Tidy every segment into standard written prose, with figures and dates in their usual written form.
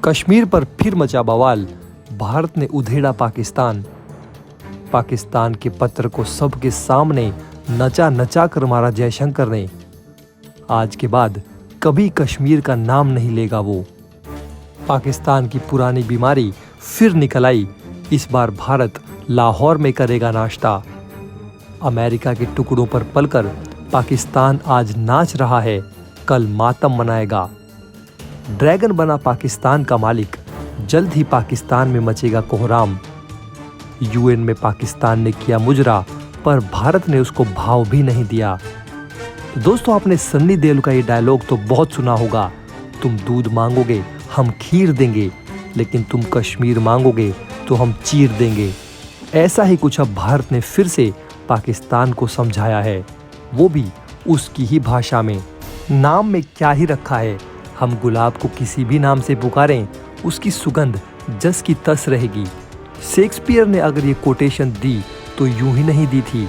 कश्मीर पर फिर मचा बवाल, भारत ने उधेड़ा पाकिस्तान। पाकिस्तान के पत्र को सबके सामने नचा नचा कर मारा जयशंकर ने। आज के बाद कभी कश्मीर का नाम नहीं लेगा वो। पाकिस्तान की पुरानी बीमारी फिर निकल आई। इस बार भारत लाहौर में करेगा नाश्ता। अमेरिका के टुकड़ों पर पलकर पाकिस्तान आज नाच रहा है, कल मातम मनाएगा। ड्रैगन बना पाकिस्तान का मालिक, जल्द ही पाकिस्तान में मचेगा कोहराम। यूएन में पाकिस्तान ने किया मुजरा, पर भारत ने उसको भाव भी नहीं दिया। तो दोस्तों, आपने सन्नी देओल का ये डायलॉग तो बहुत सुना होगा, तुम दूध मांगोगे हम खीर देंगे, लेकिन तुम कश्मीर मांगोगे तो हम चीर देंगे। ऐसा ही कुछ अब भारत ने फिर से पाकिस्तान को समझाया है, वो भी उसकी ही भाषा में। नाम में क्या ही रखा है, हम गुलाब को किसी भी नाम से पुकारें उसकी सुगंध जस की तस रहेगी। शेक्सपियर ने अगर ये कोटेशन दी तो यूं ही नहीं दी थी,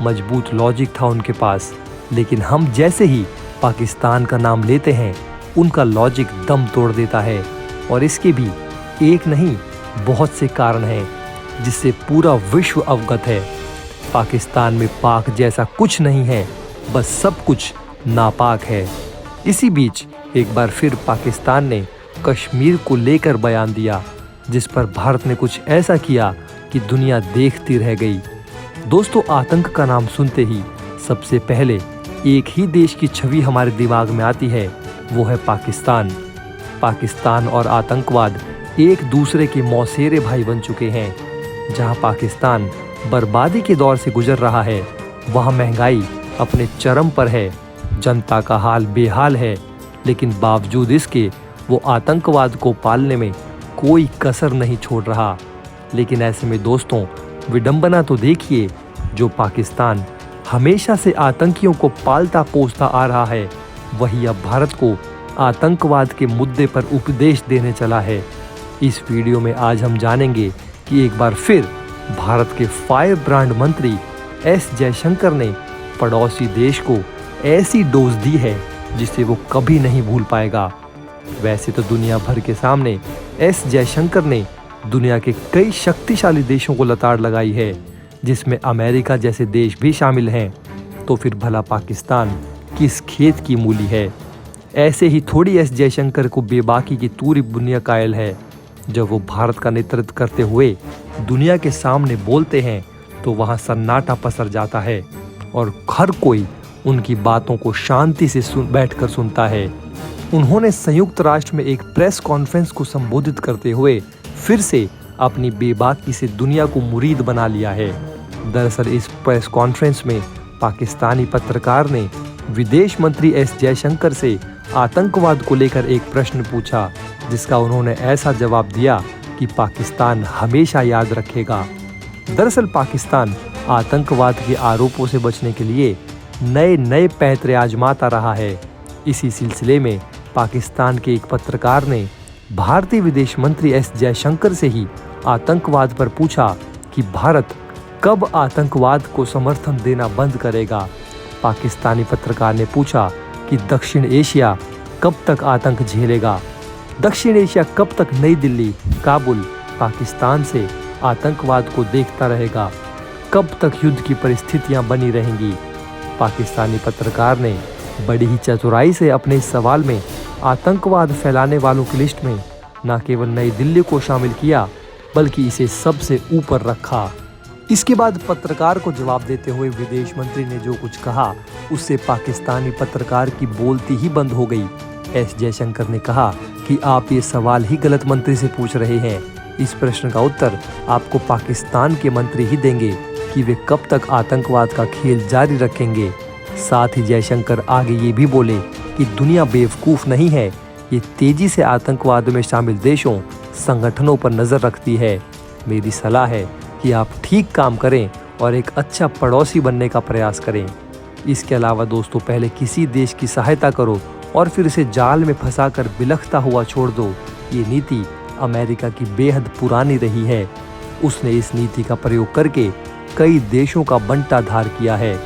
मजबूत लॉजिक था उनके पास। लेकिन हम जैसे ही पाकिस्तान का नाम लेते हैं, उनका लॉजिक दम तोड़ देता है। और इसके भी एक नहीं बहुत से कारण हैं जिससे पूरा विश्व अवगत है। पाकिस्तान में पाक जैसा कुछ नहीं है, बस सब कुछ नापाक है। इसी बीच एक बार फिर पाकिस्तान ने कश्मीर को लेकर बयान दिया, जिस पर भारत ने कुछ ऐसा किया कि दुनिया देखती रह गई। दोस्तों, आतंक का नाम सुनते ही सबसे पहले एक ही देश की छवि हमारे दिमाग में आती है, वो है पाकिस्तान। पाकिस्तान और आतंकवाद एक दूसरे के मौसेरे भाई बन चुके हैं। जहां पाकिस्तान बर्बादी के दौर से गुजर रहा है, वहां महंगाई अपने चरम पर है, जनता का हाल बेहाल है, लेकिन बावजूद इसके वो आतंकवाद को पालने में कोई कसर नहीं छोड़ रहा। लेकिन ऐसे में दोस्तों, विडंबना तो देखिए, जो पाकिस्तान हमेशा से आतंकियों को पालता पोसता आ रहा है, वही अब भारत को आतंकवाद के मुद्दे पर उपदेश देने चला है। इस वीडियो में आज हम जानेंगे कि एक बार फिर भारत के फायर ब्रांड मंत्री एस जयशंकर ने पड़ोसी देश को ऐसी डोज दी है जिसे वो कभी नहीं भूल पाएगा। वैसे तो दुनिया भर के सामने एस जयशंकर ने दुनिया के कई शक्तिशाली देशों को लताड़ लगाई है, जिसमें अमेरिका जैसे देश भी शामिल हैं। तो फिर भला पाकिस्तान किस खेत की मूली है? ऐसे ही थोड़ी एस जयशंकर को बेबाकी की तूरी बुनिया कायल है। जब वो भारत का नेतृत्व करते हुए दुनिया के सामने बोलते हैं तो वहाँ सन्नाटा पसर जाता है और हर कोई उनकी बातों को शांति से बैठकर सुनता है। उन्होंने संयुक्त राष्ट्र में एक प्रेस कॉन्फ्रेंस को संबोधित करते हुए फिर से अपनी बेबाकी से दुनिया को मुरीद बना लिया है। दरअसल इस प्रेस कॉन्फ्रेंस में पाकिस्तानी पत्रकार ने विदेश मंत्री एस जयशंकर से आतंकवाद को लेकर एक प्रश्न पूछा, जिसका उन्होंने ऐसा जवाब दिया कि पाकिस्तान हमेशा याद रखेगा। दरअसल पाकिस्तान आतंकवाद के आरोपों से बचने के लिए नए नए पैंतरे आजमाता रहा है। इसी सिलसिले में पाकिस्तान के एक पत्रकार ने भारतीय विदेश मंत्री एस जयशंकर से ही आतंकवाद पर पूछा कि भारत कब आतंकवाद को समर्थन देना बंद करेगा। पाकिस्तानी पत्रकार ने पूछा कि दक्षिण एशिया कब तक आतंक झेलेगा। दक्षिण एशिया कब तक नई दिल्ली, काबुल, पाकिस्तान से आतंकवाद को देखता रहेगा? कब तक युद्ध की परिस्थितियां बनी रहेंगी? पाकिस्तानी पत्रकार ने बड़ी ही चतुराई से अपने इस सवाल में आतंकवाद फैलाने वालों की लिस्ट में न केवल नई दिल्ली को शामिल किया, बल्कि इसे सबसे ऊपर रखा। इसके बाद पत्रकार को जवाब देते हुए विदेश मंत्री ने जो कुछ कहा, उससे पाकिस्तानी पत्रकार की बोलती ही बंद हो गई। एस जयशंकर ने कहा कि आप ये सवाल ही गलत मंत्री से पूछ रहे हैं। इस प्रश्न का उत्तर आपको पाकिस्तान के मंत्री ही देंगे कि वे कब तक आतंकवाद का खेल जारी रखेंगे। साथ ही जयशंकर आगे ये भी बोले कि दुनिया बेवकूफ़ नहीं है, ये तेजी से आतंकवाद में शामिल देशों, संगठनों पर नज़र रखती है। मेरी सलाह है कि आप ठीक काम करें और एक अच्छा पड़ोसी बनने का प्रयास करें। इसके अलावा दोस्तों, पहले किसी देश की सहायता करो और फिर उसे जाल में फंसाकर बिलखता हुआ छोड़ दो। ये नीति अमेरिका की बेहद पुरानी रही है। उसने इस नीति का प्रयोग करके कई देशों का बंटाधार किया है।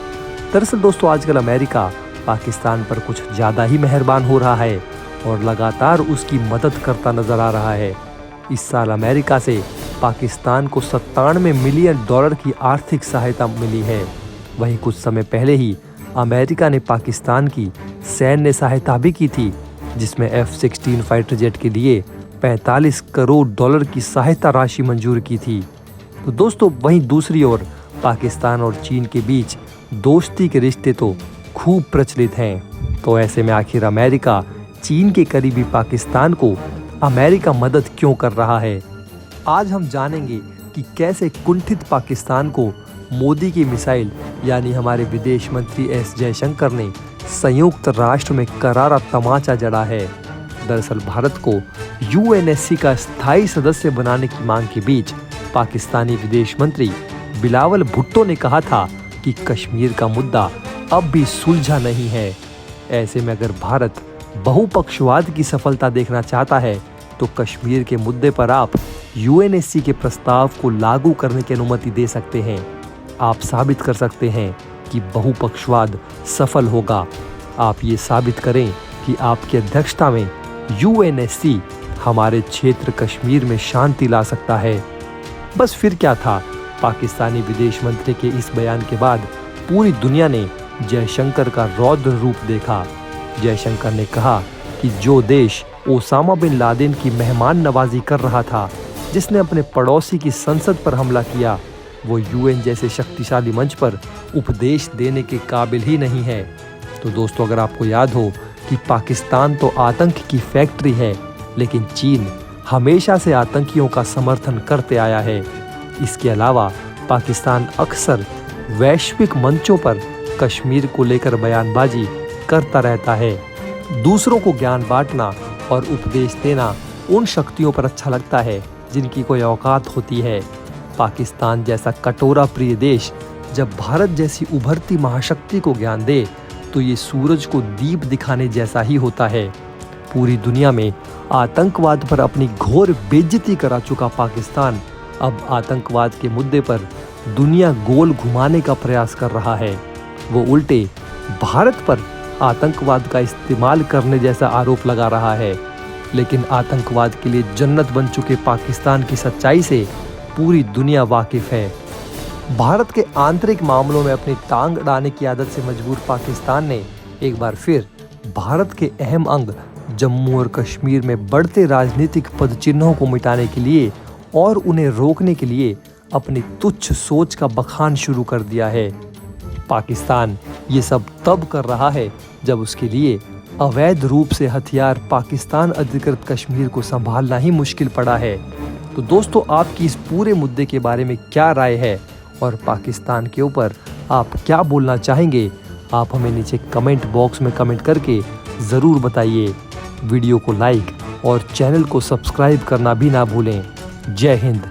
दरअसल दोस्तों, आजकल अमेरिका पाकिस्तान पर कुछ ज़्यादा ही मेहरबान हो रहा है। और लगातार उसकी मदद करता नजर आ रहा है। इस साल अमेरिका से पाकिस्तान को 97 मिलियन डॉलर की आर्थिक सहायता मिली है। वहीं कुछ समय पहले ही अमेरिका ने पाकिस्तान की सैन्य सहायता भी की थी, जिसमें F-16 फाइटर जेट के लिए 45 करोड़ डॉलर की सहायता राशि मंजूर की थी। तो दोस्तों, वहीं दूसरी ओर पाकिस्तान और चीन के बीच दोस्ती के रिश्ते तो खूब प्रचलित हैं। तो ऐसे में आखिर अमेरिका चीन के करीबी पाकिस्तान को अमेरिका मदद क्यों कर रहा है? आज हम जानेंगे कि कैसे कुंठित पाकिस्तान को मोदी की मिसाइल यानी हमारे विदेश मंत्री एस जयशंकर ने संयुक्त राष्ट्र में करारा तमाचा जड़ा है। दरअसल भारत को UNSC का स्थायी सदस्य बनाने की मांग के बीच पाकिस्तानी विदेश मंत्री बिलावल भुट्टो ने कहा था कि कश्मीर का मुद्दा अब भी सुलझा नहीं है। ऐसे में अगर भारत बहुपक्षवाद की सफलता देखना चाहता है तो कश्मीर के मुद्दे पर आप UNSC के प्रस्ताव को लागू करने की अनुमति दे सकते हैं। आप साबित कर सकते हैं कि बहुपक्षवाद सफल होगा। आप ये साबित करें कि आपकी अध्यक्षता में UNSC हमारे क्षेत्र कश्मीर में शांति ला सकता है। बस फिर क्या था, पाकिस्तानी विदेश मंत्री के इस बयान के बाद पूरी दुनिया ने जयशंकर का रौद्र रूप देखा। जयशंकर ने कहा कि जो देश ओसामा बिन लादेन की मेहमान नवाजी कर रहा था, जिसने अपने पड़ोसी की संसद पर हमला किया, वो UN जैसे शक्तिशाली मंच पर उपदेश देने के काबिल ही नहीं है। तो दोस्तों, अगर आपको याद हो कि पाकिस्तान तो आतंक की फैक्ट्री है, लेकिन चीन हमेशा से आतंकियों का समर्थन करते आया है। इसके अलावा पाकिस्तान अक्सर वैश्विक मंचों पर कश्मीर को लेकर बयानबाजी करता रहता है। दूसरों को ज्ञान बांटना और उपदेश देना उन शक्तियों पर अच्छा लगता है जिनकी कोई औकात होती है। पाकिस्तान जैसा कटोरा प्रिय देश जब भारत जैसी उभरती महाशक्ति को ज्ञान दे तो ये सूरज को दीप दिखाने जैसा ही होता है। पूरी दुनिया में आतंकवाद पर अपनी घोर बेइज्जती करा चुका पाकिस्तान अब आतंकवाद के मुद्दे पर दुनिया गोल घुमाने का प्रयास कर रहा है। वो उल्टे भारत पर आतंकवाद का इस्तेमाल करने जैसा आरोप लगा रहा है। लेकिन आतंकवाद के लिए जन्नत बन चुके पाकिस्तान की सच्चाई से पूरी दुनिया वाकिफ है। भारत के आंतरिक मामलों में अपनी टांग अड़ाने की आदत से मजबूर पाकिस्तान ने एक बार फिर भारत के अहम अंग जम्मू और कश्मीर में बढ़ते राजनीतिक पदचिन्हों को मिटाने के लिए और उन्हें रोकने के लिए अपनी तुच्छ सोच का बखान शुरू कर दिया है। पाकिस्तान ये सब तब कर रहा है जब उसके लिए अवैध रूप से हथियार पाकिस्तान अधिकृत कश्मीर को संभालना ही मुश्किल पड़ा है। तो दोस्तों, आपकी इस पूरे मुद्दे के बारे में क्या राय है और पाकिस्तान के ऊपर आप क्या बोलना चाहेंगे? आप हमें नीचे कमेंट बॉक्स में कमेंट करके ज़रूर बताइए। वीडियो को लाइक और चैनल को सब्सक्राइब करना भी ना भूलें। जय हिंद।